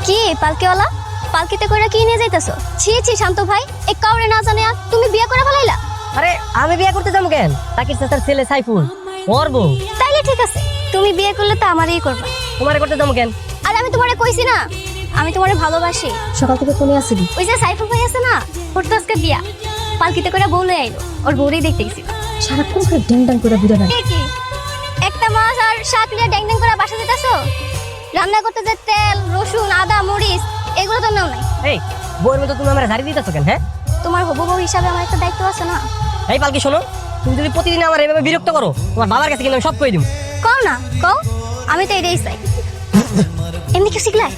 কি পালকিওয়ালা, পালকিতে করে কি নিয়ে যাইতেছো? ছি ছি শান্ত ভাই, এক কাউরে না জানে আর তুমি বিয়ে করে ফেলাইলা। আরে আমি বিয়ে করতে যাবো কেন? তাকির চাচার ছেলে সাইফুল ওর বউ। তাইলে ঠিক আছে, তুমি বিয়ে করলে তো আমারই করবা। তোমারে করতে যাবো কেন? আর আমি তোমারে কইছি না আমি তোমারে ভালোবাসি। সকাল থেকে কোনে আসিনি? ওই যে সাইফুল ভাই আছে না, ওর তো আজকে বিয়া। পালকিতে করে বউ লয়ে আইলো, ওর বউরেই দেখতে গেছি। সারাক্ষণ করে ড্যাং ড্যাং করে বুড়া কি কি একটা মাছ আর শাক নিয়ে ড্যাং ড্যাং করে বাসা যেতেছো? রান্না করতে যে তেল রসুন আদা মরিচ এগুলো তো নাও নাই। এই বউয়ের মতো তুমি আমার ঝাড়ি দিতেছো কেন? হ্যাঁ, তোমার হবু বউ হিসাবে আমার একটা দায়িত্ব আছে না? এই পালকি শোনো, তুমি যদি প্রতিদিন আমার এভাবে বিরক্ত করো, তোমার বাবার কাছে কিন্তু আমি সব কই দিব। কও না কও, আমি তো এটাই চাই। এমনি কি শিখলাই?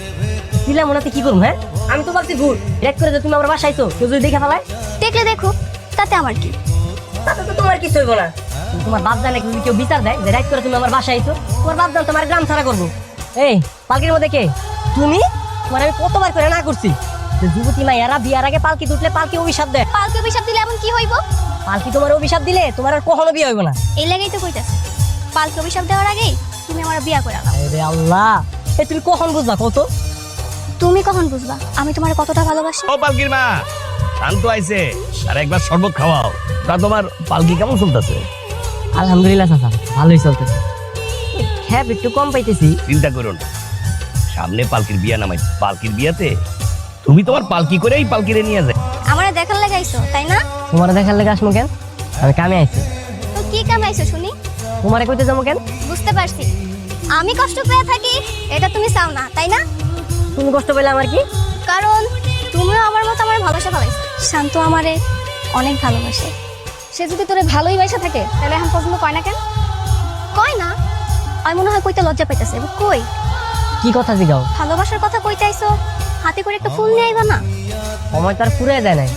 দিলাম ওনাতে কি করবো? হ্যাঁ, আমি তো ভাবছি ভুল রেক করে যে তুমি আমার বাসায় আইছো, কেউ যদি দেখে ফেলায় দেখলে দেখো, তাতে আমার কি? তাতে তো তোমার কিছু হইব না। তোমার বাপ জানে যদি কেউ বিচার দেয় যে রাইট করে তুমি আমার বাসায় আইছো, তোমার বাপ জান তোমার গ্রাম ছাড়া করবো। এই পালকির মধ্যে কে তুমি? তোমার আমি কতবার করে না করছি যে যুবতী মাইয়ারা বিয়ার আগে পালকি তুললে পালকি অভিশাপ দেয়। পালকি অভিশাপ দিলে এমন কি হইব? পালকি তোমার অভিশাপ দিলে তোমার আর কখনো বিয়ে হইব না। এই লাগেই তো কইতাছে, পালকি অভিশাপ দেওয়ার আগেই তুমি আমার বিয়া করে নাও। আরে আল্লাহ, এই তুমি কখন বুঝবা কত? তুমি কখন বুঝবা আমি তোমার কতটা ভালোবাসি? ও পালকির মা, শান্ত আইছে, আর একবার শরবত খাওয়াও। তা তোমার পালকি কেমন চলতেছে? আলহামদুলিল্লাহ চাচা, ভালোই চলতেছে। হ্যাঁ, একটু কম পাইতেছি। চিন্তা করো না, সামনে পালকির বিয়া নামাই, পালকির বিয়াতে তুমি তোমার পালকি করেই পালকিরে নিয়ে যায়। আমারে দেখার লাগা আইছো তাই না? তোমার দেখার লেগে আসমো কেন? আমি কামে আইছি। তো কি কামাইছো শুনি? তোমারে কইতে যাবো কেন? বুঝতে পারছি, আমি কষ্ট পেয়ে থাকি এটা তুমি চাও না তাই না? তুমি কষ্ট পেলে আমার কি? কারণ তুমিও আমার মতো আমার ভালোবাসা ফেলাইছো। শান্ত আমারে অনেক ভালোবাসে। সে যদি তোরে ভালোই বাসা থাকে তাহলে এখন পর্যন্ত কয় না কেন? কয় না, আমি মনে হয় কইতে লজ্জা পাইতেছে। কই কি কথা জিগাও? ভালোবাসার কথা কইতে আইছো, হাতে করে একটা ফুল নিয়ে আইবা না? সময় তো আর ফুরে যায় নাই।